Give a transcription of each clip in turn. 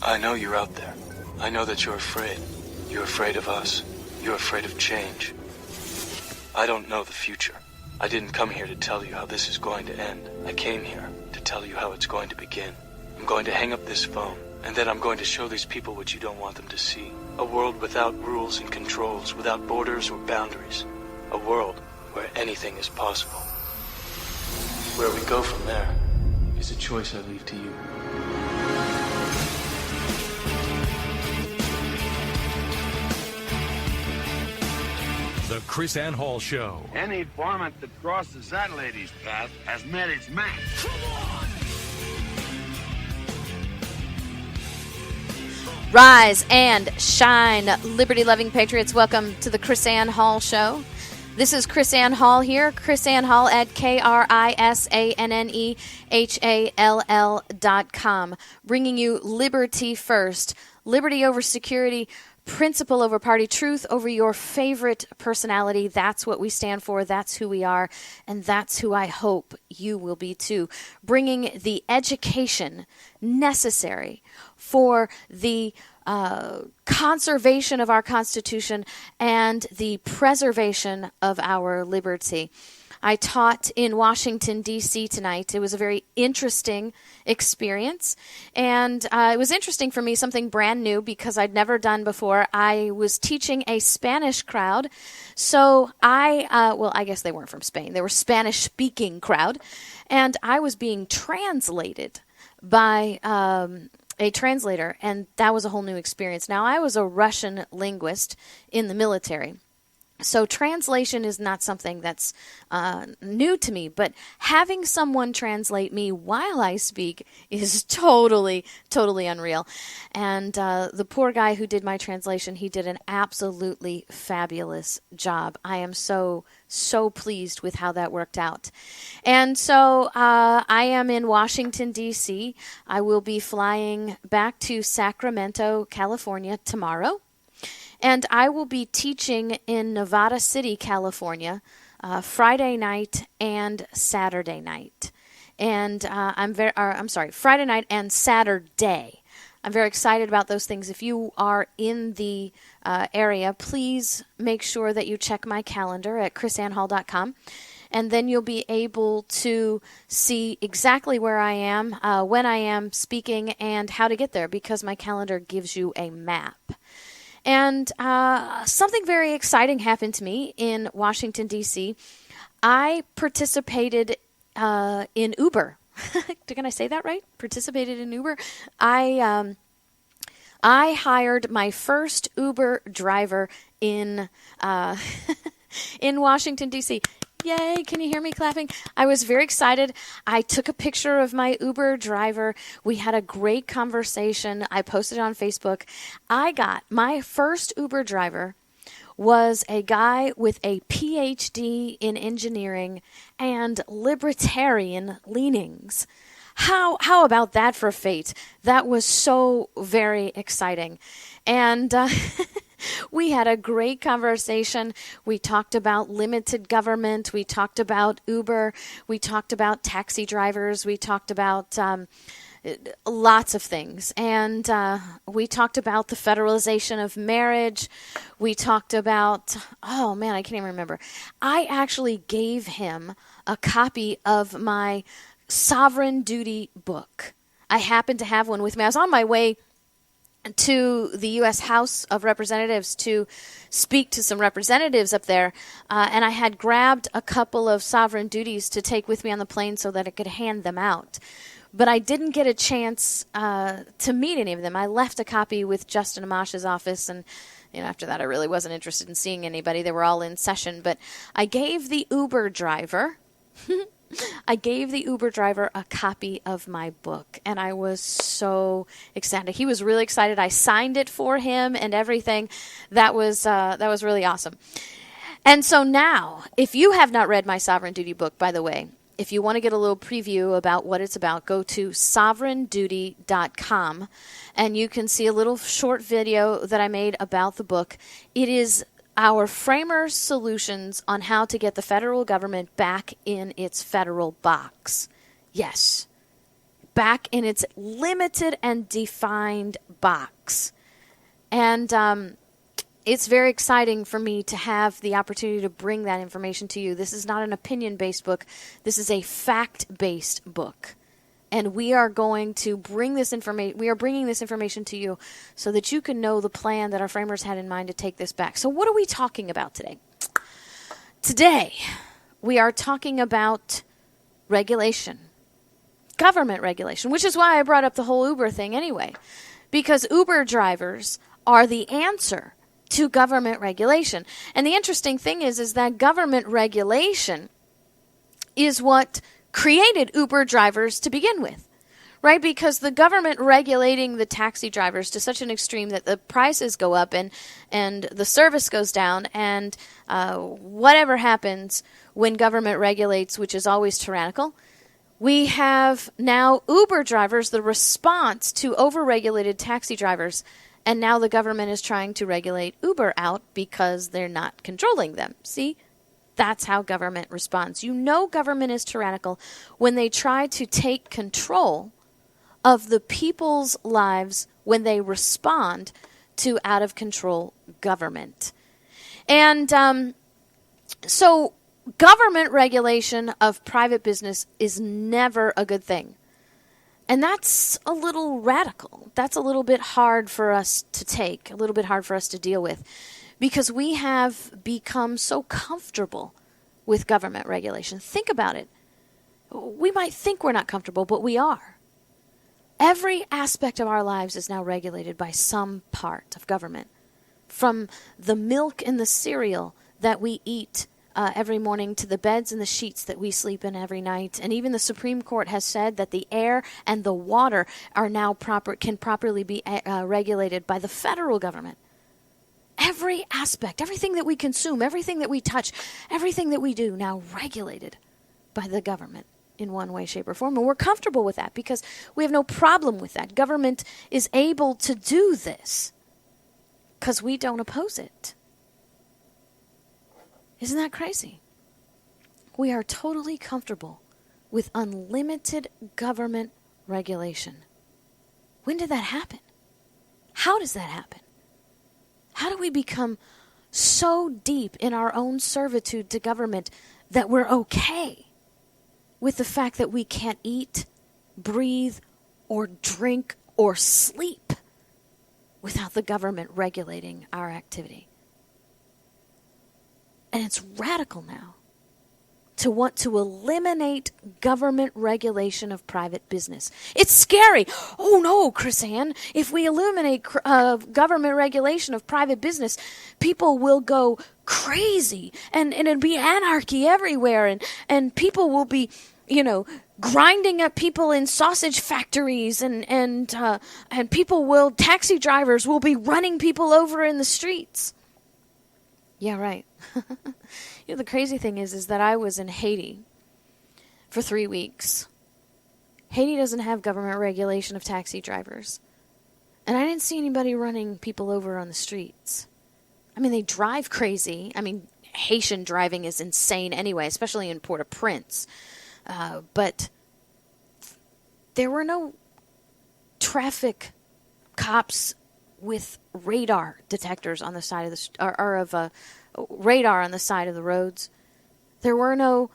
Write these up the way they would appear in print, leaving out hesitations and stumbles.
I know you're out there. I know that you're afraid. You're afraid of us. You're afraid of change. I don't know the future. I didn't come here to tell you how this is going to end. I came here to tell you how it's going to begin. I'm going to hang up this phone, and then I'm going to show these people what you don't want them to see. A world without rules and controls, without borders or boundaries. A world where anything is possible. Where we go from there is a choice I leave to you. The KrisAnne Hall Show. Any varmint that crosses that lady's path has met its match. Rise and shine, liberty-loving patriots. Welcome to the KrisAnne Hall Show. This is KrisAnne Hall here, KrisAnne Hall at KrisAnnehall.com, bringing you liberty first, liberty over security, principle over party, truth over your favorite personality. That's what we stand for. That's who we are. And that's who I hope you will be too. Bringing the education necessary for the conservation of our Constitution and the preservation of our liberty. I taught in Washington, D.C. tonight. It was a very interesting experience, and it was interesting for me, something brand new because I'd never done before. I was teaching a Spanish crowd, so I guess they weren't from Spain. They were Spanish-speaking crowd, and I was being translated by a translator, and that was a whole new experience. Now, I was a Russian linguist in the military, so translation is not something that's new to me, but having someone translate me while I speak is totally unreal. And the poor guy who did my translation, he did an absolutely fabulous job. I am so pleased with how that worked out. And so I am in Washington, D.C. I will be flying back to Sacramento, California tomorrow. And I will be teaching in Nevada City, California, Friday night and Saturday night. And Friday night and Saturday. I'm very excited about those things. If you are in the area, please make sure that you check my calendar at KrisAnneHall.com. And then you'll be able to see exactly where I am, when I am speaking, and how to get there, because my calendar gives you a map. And something very exciting happened to me in Washington, D.C. I participated in Uber. Can I say that right? Participated in Uber. I hired my first Uber driver in in Washington, D.C. Yay, can you hear me clapping? I was very excited. I took a picture of my Uber driver. We had a great conversation. I posted it on Facebook. I got my first Uber driver was a guy with a PhD in engineering and libertarian leanings. How about that for fate? That was so very exciting. And we had a great conversation. We talked about limited government. We talked about Uber. We talked about taxi drivers. We talked about lots of things. And we talked about the federalization of marriage. We talked about, oh man, I can't even remember. I actually gave him a copy of my Sovereign Duty book. I happened to have one with me. I was on my way to the U.S. House of Representatives to speak to some representatives up there, and I had grabbed a couple of Sovereign Duties to take with me on the plane so that I could hand them out. But I didn't get a chance to meet any of them. I left a copy with Justin Amash's office, and after that I really wasn't interested in seeing anybody. They were all in session. But I gave the Uber driver a copy of my book, and I was so excited. He was really excited. I signed it for him and everything. That was really awesome. And so now, if you have not read my Sovereign Duty book, by the way, if you want to get a little preview about what it's about, go to sovereignduty.com, and you can see a little short video that I made about the book. It is our framers' solutions on how to get the federal government back in its federal box. Yes, back in its limited and defined box. And it's very exciting for me to have the opportunity to bring that information to you. This is not an opinion-based book. This is a fact-based book. And we are going to bring this information. We are bringing this information to you so that you can know the plan that our framers had in mind to take this back. So what are we talking about today? Today, we are talking about regulation, government regulation, which is why I brought up the whole Uber thing anyway, because Uber drivers are the answer to government regulation. And the interesting thing is that government regulation is what created Uber drivers to begin with, right? Because the government regulating the taxi drivers to such an extreme that the prices go up and the service goes down, and whatever happens when government regulates, which is always tyrannical, we have now Uber drivers, the response to overregulated taxi drivers, and now the government is trying to regulate Uber out because they're not controlling them. See? That's how government responds. You know government is tyrannical when they try to take control of the people's lives when they respond to out-of-control government. And so government regulation of private business is never a good thing. And that's a little radical. That's a little bit hard for us to take, a little bit hard for us to deal with, because we have become so comfortable with government regulation. Think about it. We might think we're not comfortable, but we are. Every aspect of our lives is now regulated by some part of government. From the milk and the cereal that we eat every morning to the beds and the sheets that we sleep in every night. And even the Supreme Court has said that the air and the water are now can properly be regulated by the federal government. Every aspect, everything that we consume, everything that we touch, everything that we do now regulated by the government in one way, shape, or form. And we're comfortable with that because we have no problem with that. Government is able to do this because we don't oppose it. Isn't that crazy? We are totally comfortable with unlimited government regulation. When did that happen? How does that happen? How do we become so deep in our own servitude to government that we're okay with the fact that we can't eat, breathe, or drink, or sleep without the government regulating our activity? And it's radical now to want to eliminate government regulation of private business. It's scary. Oh no, KrisAnne, if we eliminate government regulation of private business, people will go crazy and it'll be anarchy everywhere, and people will be, grinding up people in sausage factories, and taxi drivers will be running people over in the streets. Yeah, right. The crazy thing is that I was in Haiti for 3 weeks. Haiti doesn't have government regulation of taxi drivers. And I didn't see anybody running people over on the streets. I mean, they drive crazy. I mean, Haitian driving is insane anyway, especially in Port-au-Prince. But there were no traffic cops with radar detectors on the side of the radar on the side of the roads. There were no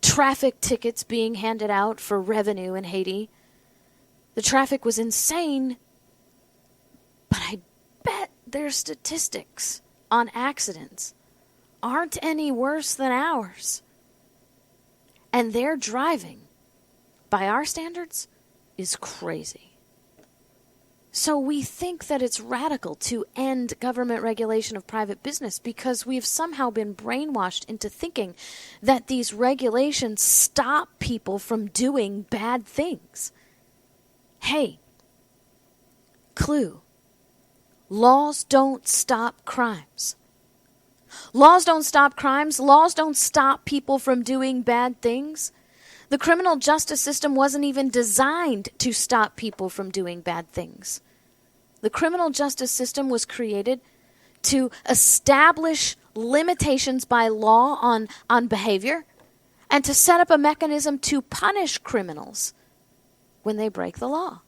traffic tickets being handed out for revenue in Haiti. The traffic was insane, but I bet their statistics on accidents aren't any worse than ours. And their driving, by our standards, is crazy. So we think that it's radical to end government regulation of private business because we've somehow been brainwashed into thinking that these regulations stop people from doing bad things. Hey, clue. Laws don't stop crimes. Laws don't stop crimes. Laws don't stop people from doing bad things. The criminal justice system wasn't even designed to stop people from doing bad things. The criminal justice system was created to establish limitations by law on behavior and to set up a mechanism to punish criminals when they break the law.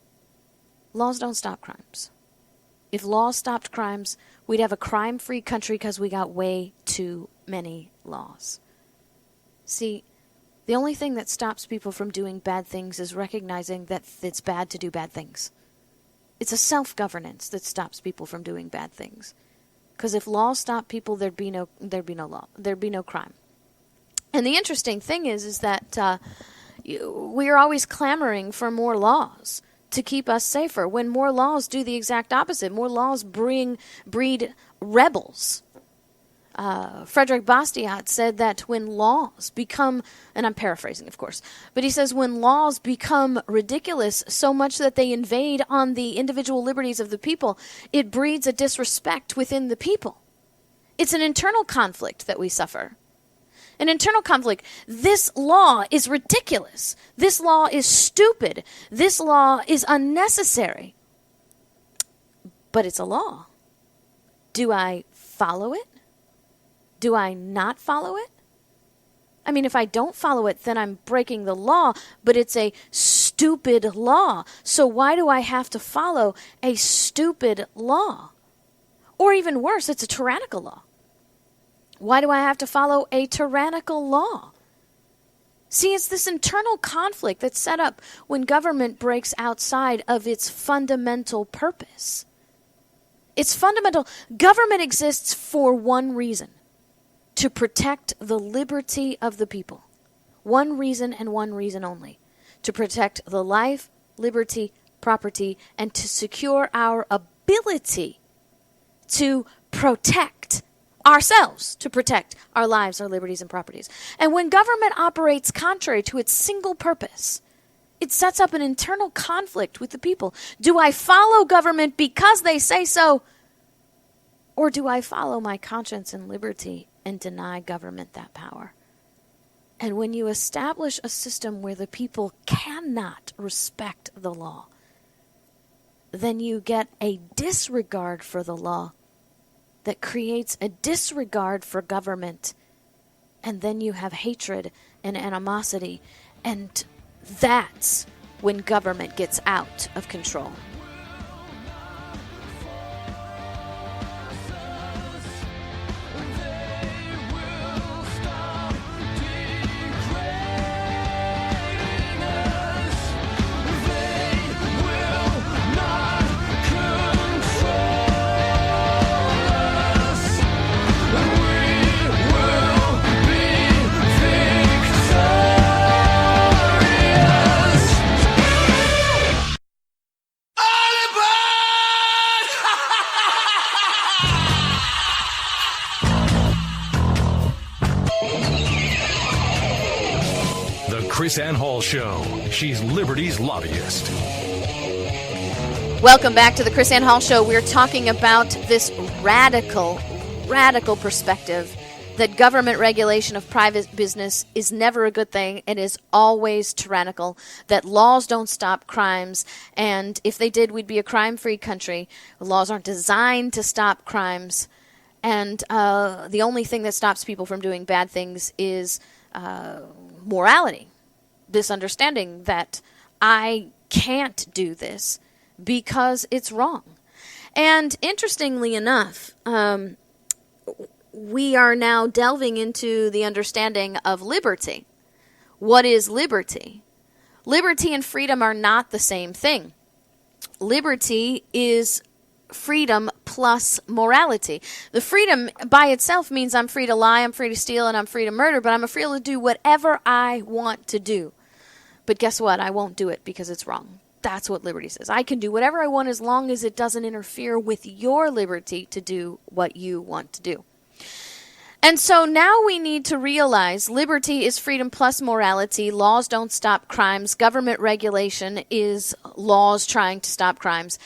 laws don't stop crimes. If laws stopped crimes, we'd have a crime-free country because we got way too many laws. See, the only thing that stops people from doing bad things is recognizing that it's bad to do bad things. It's a self-governance that stops people from doing bad things. Because if laws stop people, there'd be no law. There'd be no crime. And the interesting thing is that we are always clamoring for more laws to keep us safer, when more laws do the exact opposite. More laws breed rebels. Frederick Bastiat said that when laws become, and I'm paraphrasing, of course, but he says when laws become ridiculous so much that they invade on the individual liberties of the people, it breeds a disrespect within the people. It's an internal conflict that we suffer. An internal conflict. This law is ridiculous. This law is stupid. This law is unnecessary. But it's a law. Do I follow it? Do I not follow it? I mean, if I don't follow it, then I'm breaking the law, but it's a stupid law. So why do I have to follow a stupid law? Or even worse, it's a tyrannical law. Why do I have to follow a tyrannical law? See, it's this internal conflict that's set up when government breaks outside of its fundamental purpose. It's fundamental. Government exists for one reason: to protect the liberty of the people. One reason and one reason only: to protect the life, liberty, property, and to secure our ability to protect ourselves, to protect our lives, our liberties, and properties. And when government operates contrary to its single purpose, it sets up an internal conflict with the people. Do I follow government because they say so, or do I follow my conscience and liberty and deny government that power? And when you establish a system where the people cannot respect the law, then you get a disregard for the law that creates a disregard for government. And then you have hatred and animosity. And that's when government gets out of control. KrisAnne Hall Show. She's Liberty's lobbyist. Welcome back to the KrisAnne Hall Show. We're talking about this radical perspective that government regulation of private business is never a good thing. It is always tyrannical, that laws don't stop crimes, and if they did, we'd be a crime-free country. Laws aren't designed to stop crimes, and the only thing that stops people from doing bad things is morality. This understanding that I can't do this because it's wrong. And interestingly enough, we are now delving into the understanding of liberty. What is liberty? Liberty and freedom are not the same thing. Liberty is freedom plus morality. The freedom by itself means I'm free to lie, I'm free to steal, and I'm free to murder, but I'm free to do whatever I want to do. But guess what? I won't do it because it's wrong. That's what liberty says. I can do whatever I want as long as it doesn't interfere with your liberty to do what you want to do. And so now we need to realize liberty is freedom plus morality. Laws don't stop crimes. Government regulation is laws trying to stop crimes.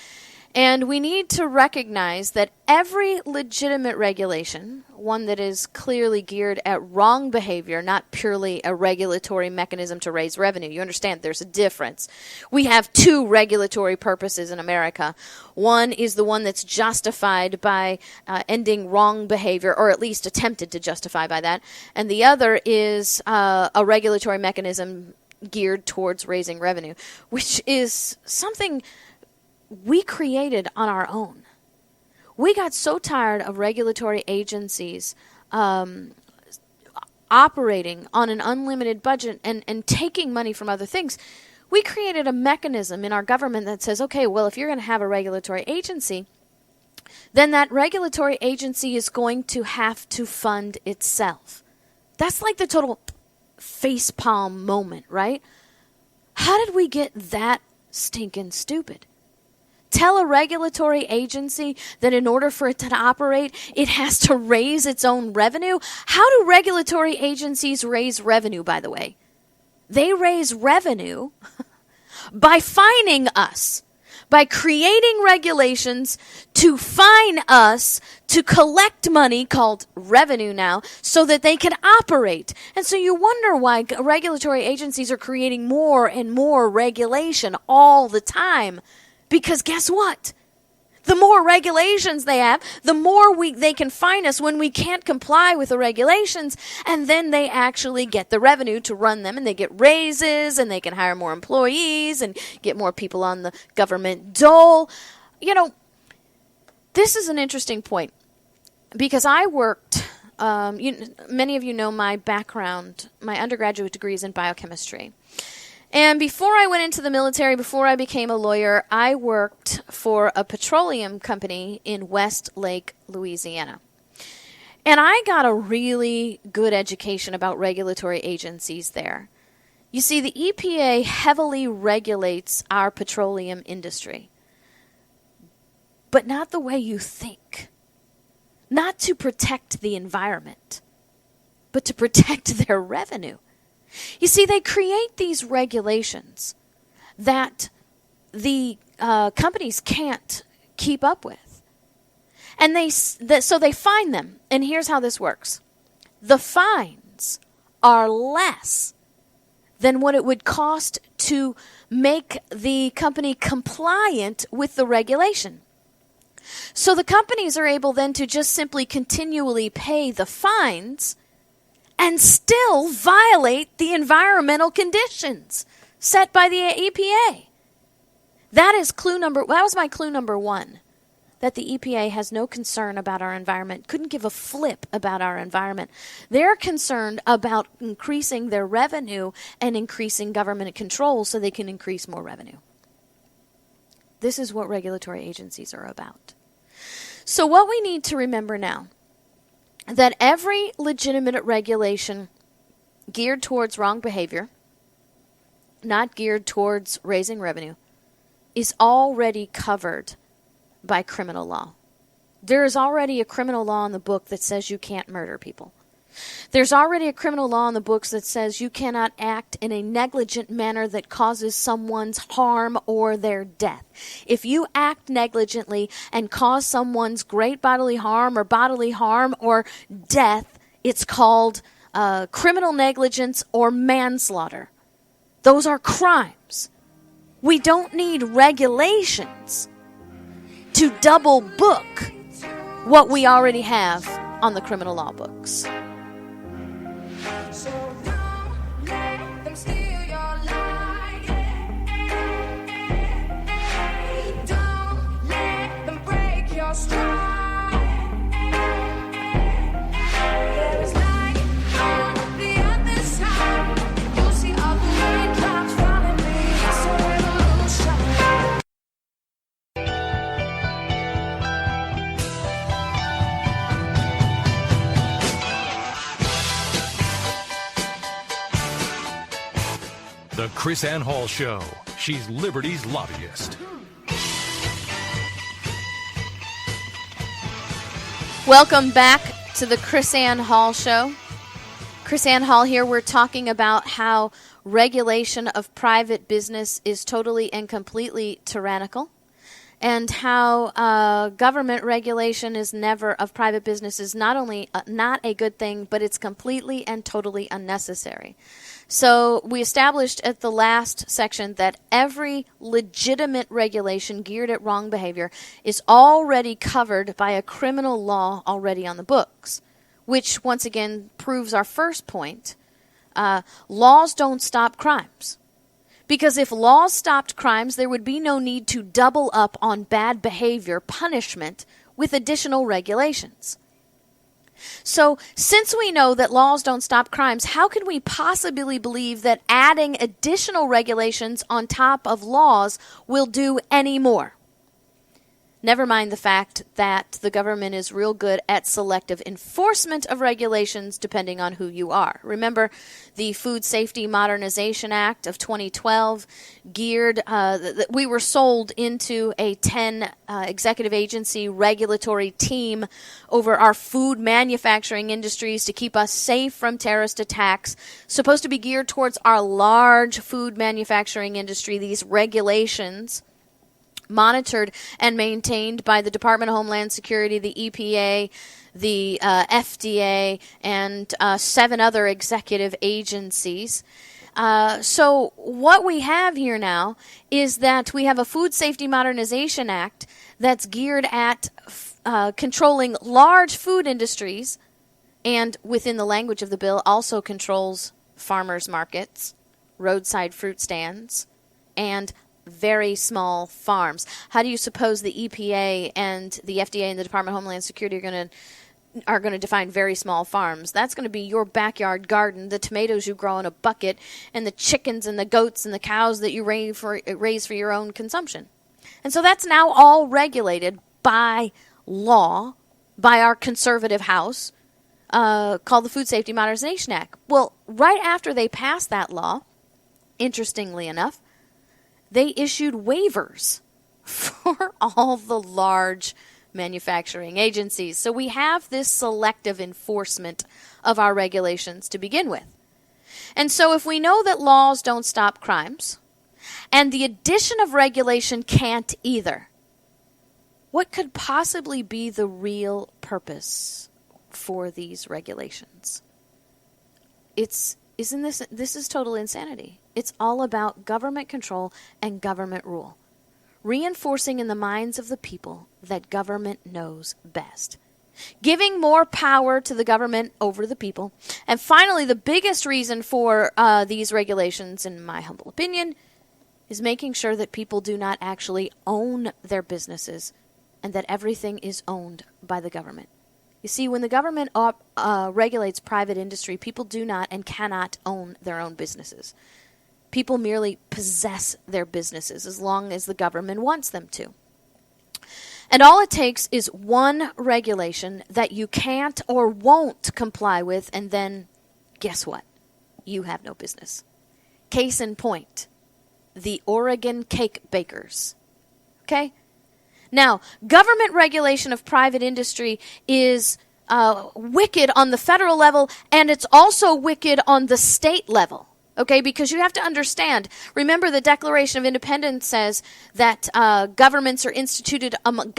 And we need to recognize that every legitimate regulation, one that is clearly geared at wrong behavior, not purely a regulatory mechanism to raise revenue. You understand there's a difference. We have two regulatory purposes in America. One is the one that's justified by ending wrong behavior, or at least attempted to justify by that. And the other is a regulatory mechanism geared towards raising revenue, which is something we created on our own. We got so tired of regulatory agencies operating on an unlimited budget and taking money from other things. We created a mechanism in our government that says, okay, well, if you're going to have a regulatory agency, then that regulatory agency is going to have to fund itself. That's like the total facepalm moment, right? How did we get that stinking stupid? Tell a regulatory agency that in order for it to operate, it has to raise its own revenue? How do regulatory agencies raise revenue, by the way? They raise revenue by fining us, by creating regulations to fine us to collect money called revenue now so that they can operate. And so you wonder why regulatory agencies are creating more and more regulation all the time. Because guess what? The more regulations they have, the more they can fine us when we can't comply with the regulations, and then they actually get the revenue to run them, and they get raises, and they can hire more employees and get more people on the government dole. You know, this is an interesting point because I worked, many of you know my background, my undergraduate degree is in biochemistry. And before I went into the military, before I became a lawyer, I worked for a petroleum company in Westlake, Louisiana. And I got a really good education about regulatory agencies there. You see, the EPA heavily regulates our petroleum industry, but not the way you think. Not to protect the environment, but to protect their revenue. You see, they create these regulations that the companies can't keep up with. And so they fine them. And here's how this works. The fines are less than what it would cost to make the company compliant with the regulation. So the companies are able then to just simply continually pay the fines and still violate the environmental conditions set by the EPA. That was my clue number one, that the EPA has no concern about our environment, couldn't give a flip about our environment. They're concerned about increasing their revenue and increasing government control so they can increase more revenue. This is what regulatory agencies are about. So what we need to remember now, that every legitimate regulation geared towards wrong behavior, not geared towards raising revenue, is already covered by criminal law. There is already a criminal law in the book that says you can't murder people. There's already a criminal law in the books that says you cannot act in a negligent manner that causes someone's harm or their death. If you act negligently and cause someone's great bodily harm or death, it's called criminal negligence or manslaughter. Those are crimes. We don't need regulations to double book what we already have on the criminal law books. So don't let them steal your light. Don't let them break your stride. There is light on the other side. You'll see all the raindrops falling me. It's a revolution. The KrisAnne Hall Show. She's Liberty's lobbyist. Welcome back to the KrisAnne Hall Show. KrisAnne Hall here. We're talking about how regulation of private business is totally and completely tyrannical, and how government regulation of private business is not only not a good thing, but it's completely and totally unnecessary. So we established at the last section that every legitimate regulation geared at wrong behavior is already covered by a criminal law already on the books, which once again proves our first point. Laws don't stop crimes. Because if laws stopped crimes, there would be no need to double up on bad behavior punishment with additional regulations. So, since we know that laws don't stop crimes, how can we possibly believe that adding additional regulations on top of laws will do any more? Never mind the fact that the government is real good at selective enforcement of regulations depending on who you are. Remember the Food Safety Modernization Act of 2012 geared, we were sold into a 10 executive agency regulatory team over our food manufacturing industries to keep us safe from terrorist attacks, supposed to be geared towards our large food manufacturing industry. These regulations monitored and maintained by the Department of Homeland Security, the EPA, the FDA, and 7 other executive agencies. So what we have here now is that we have a Food Safety Modernization Act that's geared at controlling large food industries, and within the language of the bill also controls farmers markets, roadside fruit stands, and very small farms. How do you suppose the EPA and the FDA and the Department of Homeland Security are going to define very small farms? That's going to be your backyard garden, the tomatoes you grow in a bucket, and the chickens and the goats and the cows that you raise for your own consumption. And so that's now all regulated by law, by our conservative House, called the Food Safety Modernization Act. Well, right after they passed that law, interestingly enough, they issued waivers for all the large manufacturing agencies. So we have this selective enforcement of our regulations to begin with. And so if we know that laws don't stop crimes, and the addition of regulation can't either, what could possibly be the real purpose for these regulations? This is total insanity. It's all about government control and government rule, reinforcing in the minds of the people that government knows best, giving more power to the government over the people. And finally, the biggest reason for these regulations, in my humble opinion, is making sure that people do not actually own their businesses and that everything is owned by the government. You see, when the government regulates private industry, people do not and cannot own their own businesses. People merely possess their businesses as long as the government wants them to. And all it takes is one regulation that you can't or won't comply with, and then guess what? You have no business. Case in point, the Oregon cake bakers. Okay? Now, government regulation of private industry is wicked on the federal level, and it's also wicked on the state level. Okay, because you have to understand, remember the Declaration of Independence says that governments are instituted among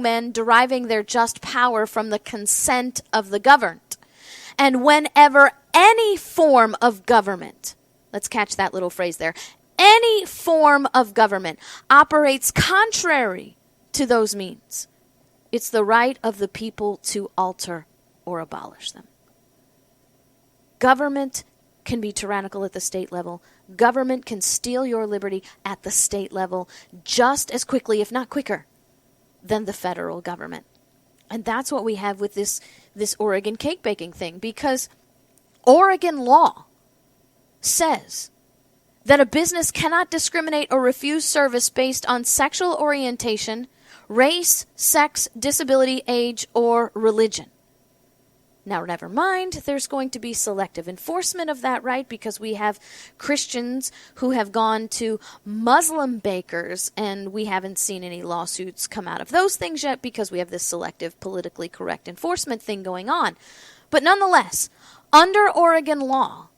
men, deriving their just power from the consent of the governed. And whenever any form of government, let's catch that little phrase there, any form of government operates contrary to those means, it's the right of the people to alter or abolish them. Government can be tyrannical at the state level. Government can steal your liberty at the state level just as quickly, if not quicker, than the federal government. And that's what we have with this Oregon cake baking thing, because Oregon law says that a business cannot discriminate or refuse service based on sexual orientation, race, sex, disability, age, or religion. Now, never mind, there's going to be selective enforcement of that right, because we have Christians who have gone to Muslim bakers, and we haven't seen any lawsuits come out of those things yet because we have this selective, politically correct enforcement thing going on. But nonetheless, under Oregon law,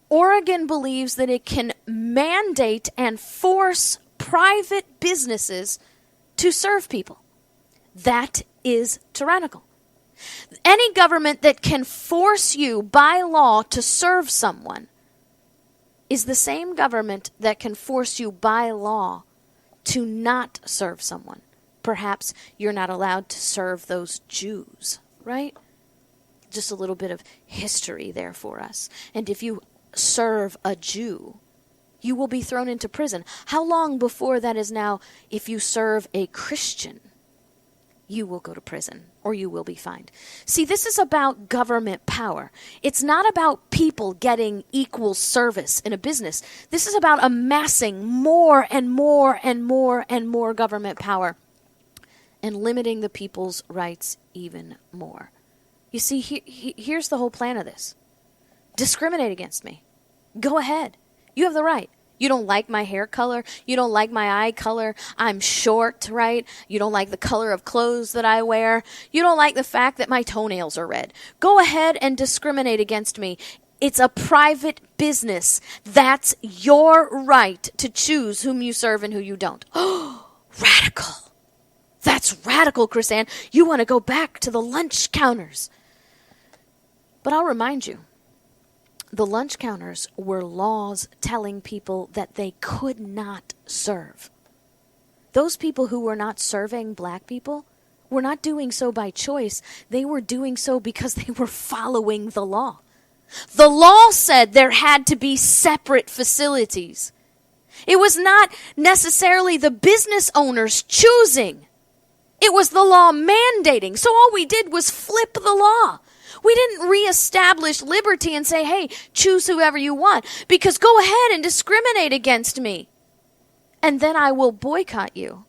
Oregon believes that it can mandate and force private businesses to serve people. That is tyrannical. Any government that can force you by law to serve someone is the same government that can force you by law to not serve someone. Perhaps you're not allowed to serve those Jews, right? Just a little bit of history there for us. And if you serve a Jew, you will be thrown into prison. How long before that is now, if you serve a Christian, you will go to prison or you will be fined. See, this is about government power. It's not about people getting equal service in a business. This is about amassing more and more and more and more government power and limiting the people's rights even more. You see, here's the whole plan of this. Discriminate against me. Go ahead. You have the right. You don't like my hair color. You don't like my eye color. I'm short, right? You don't like the color of clothes that I wear. You don't like the fact that my toenails are red. Go ahead and discriminate against me. It's a private business. That's your right to choose whom you serve and who you don't. Oh, radical. That's radical, KrisAnne. You want to go back to the lunch counters. But I'll remind you, the lunch counters were laws telling people that they could not serve. Those people who were not serving black people were not doing so by choice. They were doing so because they were following the law. The law said there had to be separate facilities. It was not necessarily the business owners choosing. It was the law mandating. So all we did was flip the law. We didn't reestablish liberty and say, hey, choose whoever you want, because go ahead and discriminate against me. And then I will boycott you.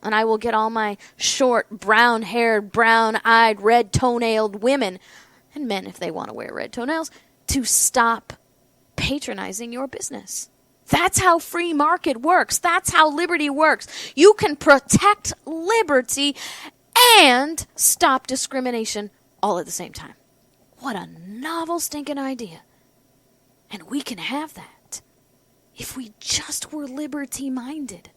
And I will get all my short, brown-haired, brown-eyed, red-toenailed women, and men if they want to wear red toenails, to stop patronizing your business. That's how free market works. That's how liberty works. You can protect liberty and stop discrimination all at the same time. What a novel stinking idea. And we can have that if we just were liberty-minded.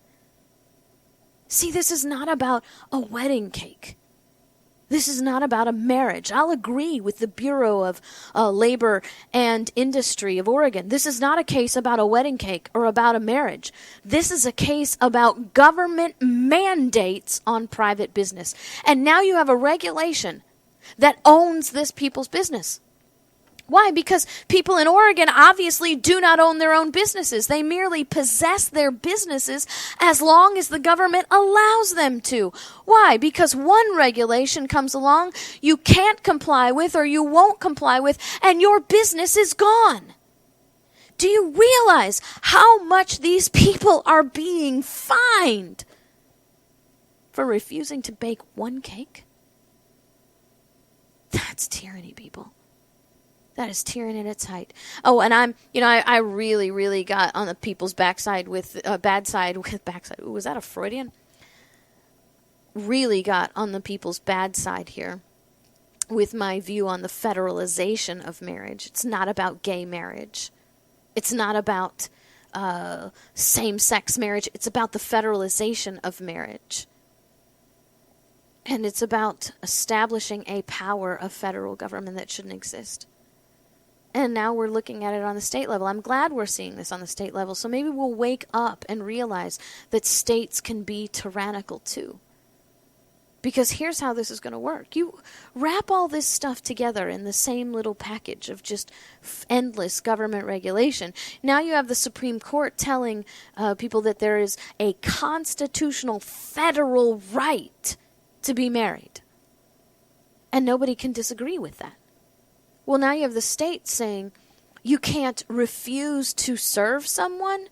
See, this is not about a wedding cake. This is not about a marriage. I'll agree with the Bureau of Labor and Industry of Oregon. This is not a case about a wedding cake or about a marriage. This is a case about government mandates on private business. And now you have a regulation that owns this people's business. Why? Because people in Oregon obviously do not own their own businesses. They merely possess their businesses as long as the government allows them to. Why? Because one regulation comes along you can't comply with or you won't comply with, and your business is gone. Do you realize how much these people are being fined for refusing to bake one cake? That's tyranny, people. That is tyranny at its height. Oh, and I really, really got on the people's backside with backside. Ooh, was that a Freudian? Really got on the people's bad side here with my view on the federalization of marriage. It's not about gay marriage. It's not about same-sex marriage. It's about the federalization of marriage. And it's about establishing a power of federal government that shouldn't exist. And now we're looking at it on the state level. I'm glad we're seeing this on the state level. So maybe we'll wake up and realize that states can be tyrannical too. Because here's how this is going to work. You wrap all this stuff together in the same little package of just endless government regulation. Now you have the Supreme Court telling people that there is a constitutional federal right to be married. And nobody can disagree with that. Well, now you have the state saying you can't refuse to serve someone.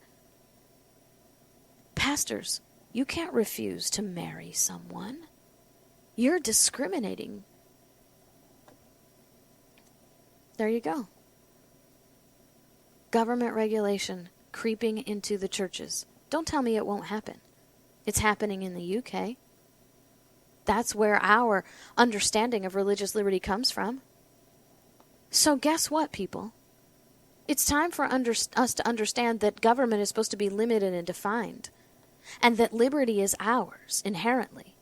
Pastors, you can't refuse to marry someone. You're discriminating. There you go. Government regulation creeping into the churches. Don't tell me it won't happen. It's happening in the UK. That's where our understanding of religious liberty comes from. So guess what, people? It's time for us to understand that government is supposed to be limited and defined, and that liberty is ours inherently.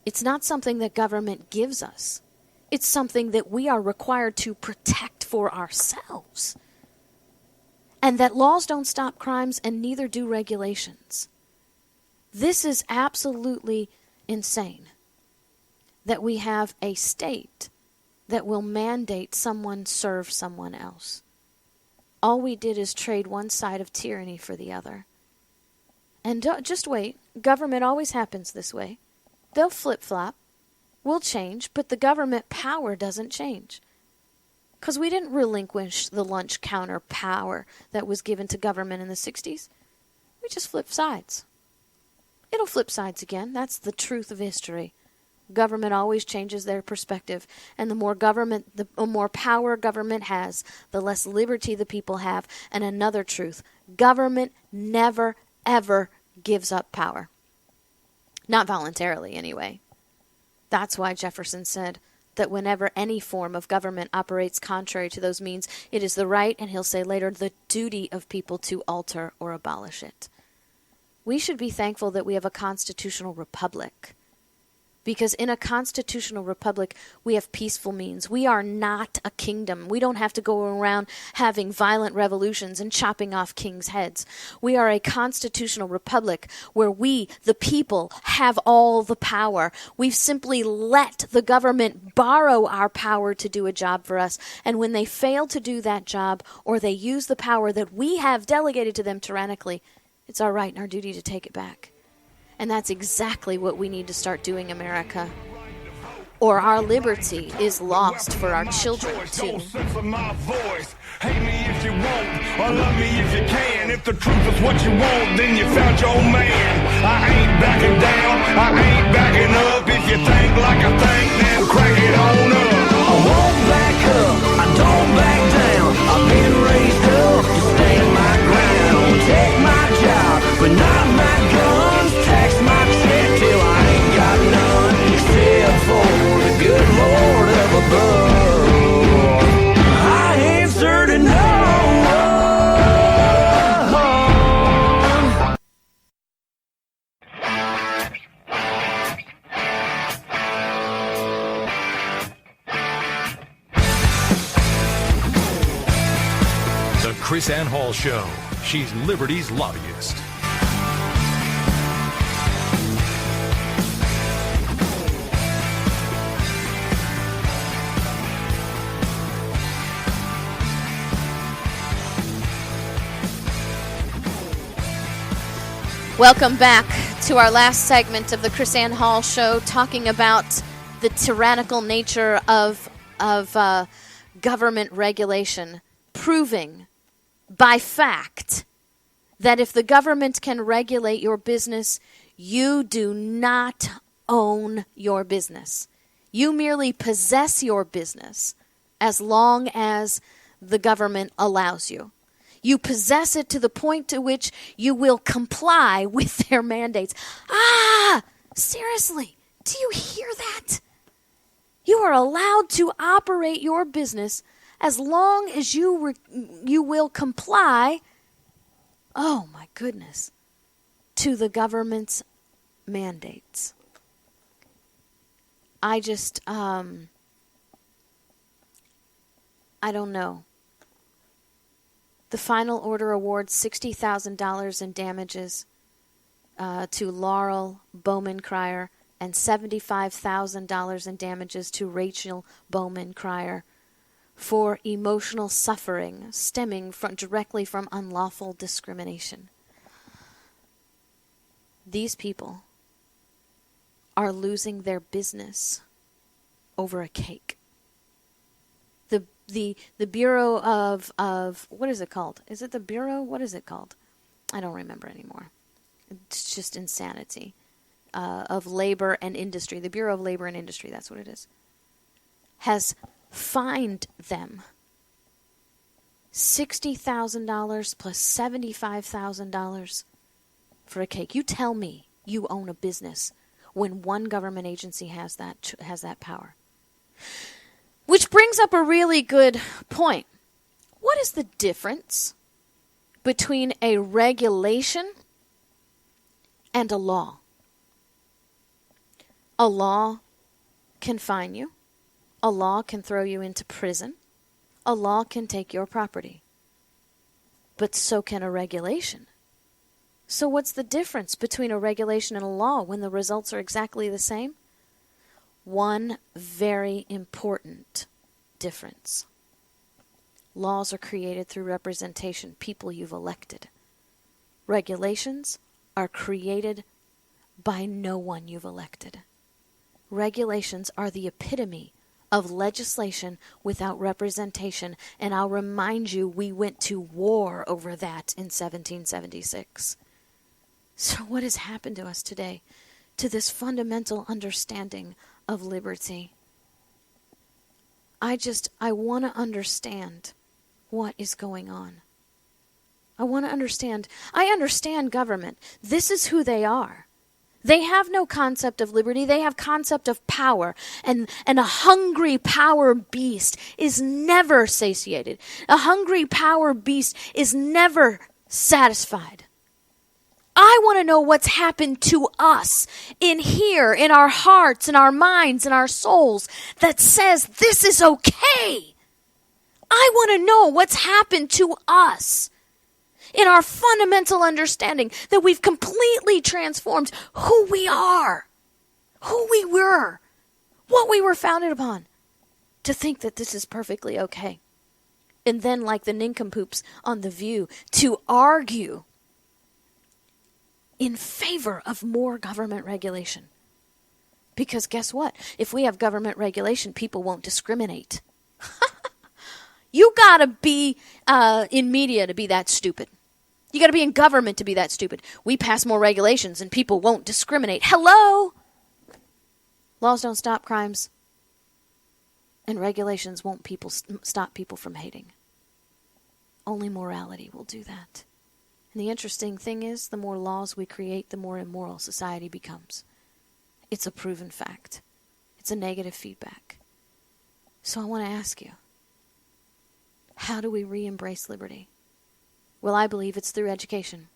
It's not something that government gives us. It's something that we are required to protect for ourselves. And that laws don't stop crimes, and neither do regulations. This is absolutely insane that we have a state that will mandate someone serve someone else. All we did is trade one side of tyranny for the other. And just wait. Government always happens this way. They'll flip-flop. We'll change, but the government power doesn't change. Because we didn't relinquish the lunch counter power that was given to government in the 60s. We just flipped sides. It'll flip sides again. That's the truth of history. Government always changes their perspective. And the more power government has, the less liberty the people have. And another truth, government never, ever gives up power. Not voluntarily, anyway. That's why Jefferson said that whenever any form of government operates contrary to those means, it is the right, and he'll say later, the duty of people to alter or abolish it. We should be thankful that we have a constitutional republic. Because in a constitutional republic, we have peaceful means. We are not a kingdom. We don't have to go around having violent revolutions and chopping off kings' heads. We are a constitutional republic where we, the people, have all the power. We've simply let the government borrow our power to do a job for us. And when they fail to do that job, or they use the power that we have delegated to them tyrannically, it's our right and our duty to take it back. And that's exactly what we need to start doing, America. Or our liberty is lost for our children, too. Hate me if you won't, or love me if you can. If the truth is what you want, then you found your man. I ain't backing down, I ain't backing up. If you think like I think, then crack it on up. I won't back up, I don't back down. I've been raised up to stand my ground. Take my job, but not my guns. Tax my check till I ain't got none, except for the good Lord up above. I answer to no one. The KrisAnne Hall Show. She's Liberty's lobbyist. Welcome back to our last segment of the KrisAnne Hall Show, talking about the tyrannical nature of government regulation, proving by fact that if the government can regulate your business, you do not own your business. You merely possess your business as long as the government allows you. You possess it to the point to which you will comply with their mandates. Seriously, do you hear that? You are allowed to operate your business as long as you will comply, oh my goodness, to the government's mandates. I don't know. The final order awards $60,000 in damages to Laurel Bowman Cryer and $75,000 in damages to Rachel Bowman Cryer for emotional suffering stemming directly from unlawful discrimination. These people are losing their business over a cake. The Bureau of what is it called? Is it the Bureau? What is it called? I don't remember anymore. It's just insanity. Of Labor and Industry. The Bureau of Labor and Industry, that's what it is. Has fined them $60,000 plus $75,000 for a cake. You tell me you own a business when one government agency has that power. Which brings up a really good point. What is the difference between a regulation and a law? A law can fine you. A law can throw you into prison. A law can take your property. But so can a regulation. So what's the difference between a regulation and a law when the results are exactly the same? One very important difference. Laws are created through representation, people you've elected. Regulations are created by no one you've elected. Regulations are the epitome of legislation without representation, and I'll remind you, we went to war over that in 1776. So what has happened to us today, to this fundamental understanding of liberty? I want to understand what is going on. I want to understand. I understand government. This is who they are. They have no concept of liberty. They have concept of power. And a hungry power beast is never satiated. A hungry power beast is never satisfied. I want to know what's happened to us in here, in our hearts, in our minds, in our souls, that says this is okay. I want to know what's happened to us in our fundamental understanding that we've completely transformed who we are, who we were, what we were founded upon, to think that this is perfectly okay. And then, like the nincompoops on The View, to argue in favor of more government regulation. Because guess what? If we have government regulation, people won't discriminate. You gotta be in media to be that stupid. You gotta be in government to be that stupid. We pass more regulations and people won't discriminate. Hello? Laws don't stop crimes. And regulations won't stop people from hating. Only morality will do that. And the interesting thing is, the more laws we create, the more immoral society becomes. It's a proven fact. It's a negative feedback. So I want to ask you, how do we re-embrace liberty? Well, I believe it's through education.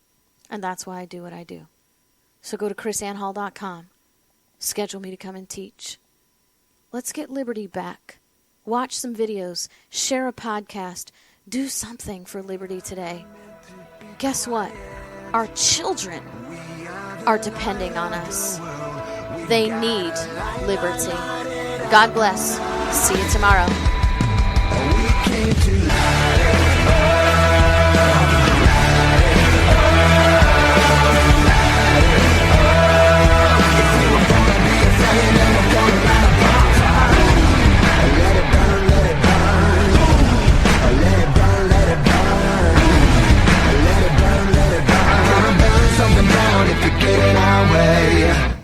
And that's why I do what I do. So go to KrisAnneHall.com. Schedule me to come and teach. Let's get liberty back. Watch some videos. Share a podcast. Do something for liberty today. Guess what? Our children are depending on us. They need liberty. God bless. See you tomorrow. Something down if you get it our way.